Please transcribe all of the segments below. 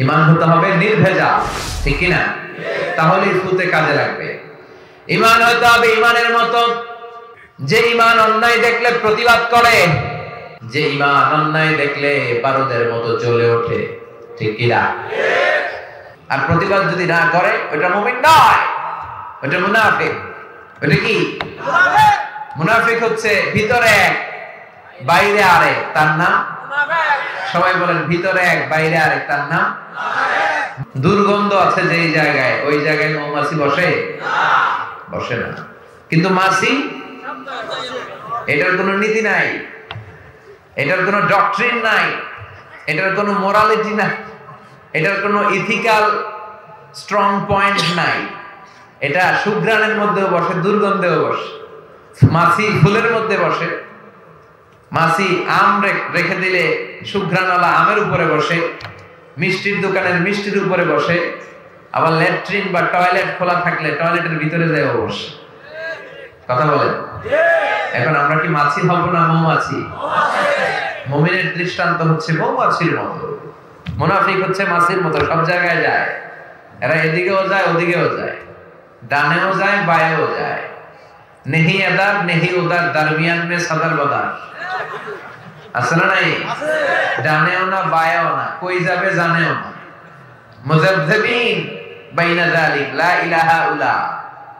ঈমান হতে হবে নির্ভেজাল, ঠিক কি না? তাহলে ফুতে কাজে লাগবে। ঈমান হতে হবে ঈমানের মতো, যে ঈমান অন্যায় দেখলে প্রতিবাদ করে, যে ঈমান অন্যায় দেখলে বারুদের মতো জ্বলে ওঠে, ঠিক কি না? আর প্রতিবাদ যদি না করে ওটা মুমিন নয়, ওটা মুনাফিক। ওটা কি? মুনাফিক হচ্ছে ভিতরে এক বাইরে আরেক, তার নাম সবাই বলেন ভিতরে এক বাইরে আরেক, তার নাম দুর্গন্ধ আছে যেই জায়গায়, ওই জায়গায় মৌমাছি বসে বসে না। কিন্তু মাছি, এটার কোনো নীতি নাই, এটার কোনো ডক্ট্রিন নাই, এটার কোনো মোরালিটি নাই, এটার কোনো ইথিক্যাল স্ট্রং পয়েন্ট নাই। এটা সুঘ্রাণের মধ্যেও বসে, দুর্গন্ধেও বসে। মাছি ফুলের মধ্যে বসে, মাছি আম রেখে দিলে সুঘ্রাণওয়ালা আমের উপরে বসে, মিষ্টির দোকানের মিষ্টির উপরে বসে, আবার ল্যাট্রিন বা টয়লেট খোলা থাকলে টয়লেটের ভিতরে যায় বসে। কথা বলেন, এখন আমরা কি মাছি হব না মৌমাছি? মুমিনের দৃষ্টান্ত হচ্ছে মৌমাছির মতো, মুনাফিক হচ্ছে মাছির মতো, সব জায়গায় যায়। এরা এদিকেও যায় ওদিকেও যায়, ডানেও যায় বায়েও যায়। নেহি আদার নেহি উদার, দরমিয়ান মে সদর বদার। আসলে নাই, ডানেও না বায়েও না, কই যাবে জানেও না। মুযাবযাবিন বাইনা যালিক, লা ইলাহা উলা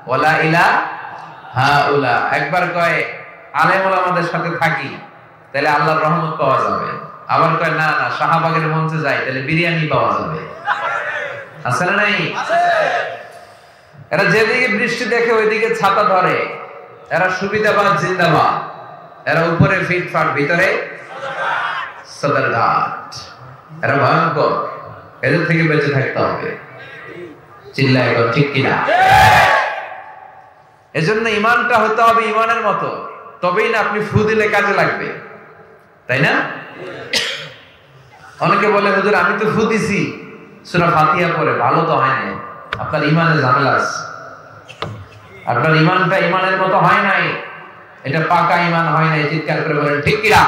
ওয়ালা ইলাহা উলা। একবার কয় আলেম ওলামাদের সাথে থাকি তাহলে আল্লাহর রহমত পাওয়া যাবে, আবার কয় না না শাহবাগের মঞ্চে যাই তাহলে বিরিয়ানি পাওয়া যাবে। আসলে নাই? এরা যেদিকে বৃষ্টি দেখে ওইদিকে ছাতা ধরে। এরা সুবিধাবাদ জিন্দাবাদ, এরা উপরে ফিটফাট ভিতরে সদরঘাট। এরা ভয়ঙ্কর, এদের থেকে বেঁচে থাকতে হবে। চিল্লায় গো, ঠিক কিনা? এজন্য ঈমানটা হতে হবে ঈমানের মতো, তবেই না আপনি ফু দিলে কাজে লাগবে, তাই না? অনেকে বলে হুজুর আমি তো ফু দিছি সূরা ফাতিহা পড়ে, ভালো তো হয় না। আপনার ঈমানে ঝামেলা আছে, আপনার ঈমানটা ঈমানের মতো হয় নাই, এটা পাকা ঈমান হয় নাই। চিৎকার করে বলেন ঠিক কিনা?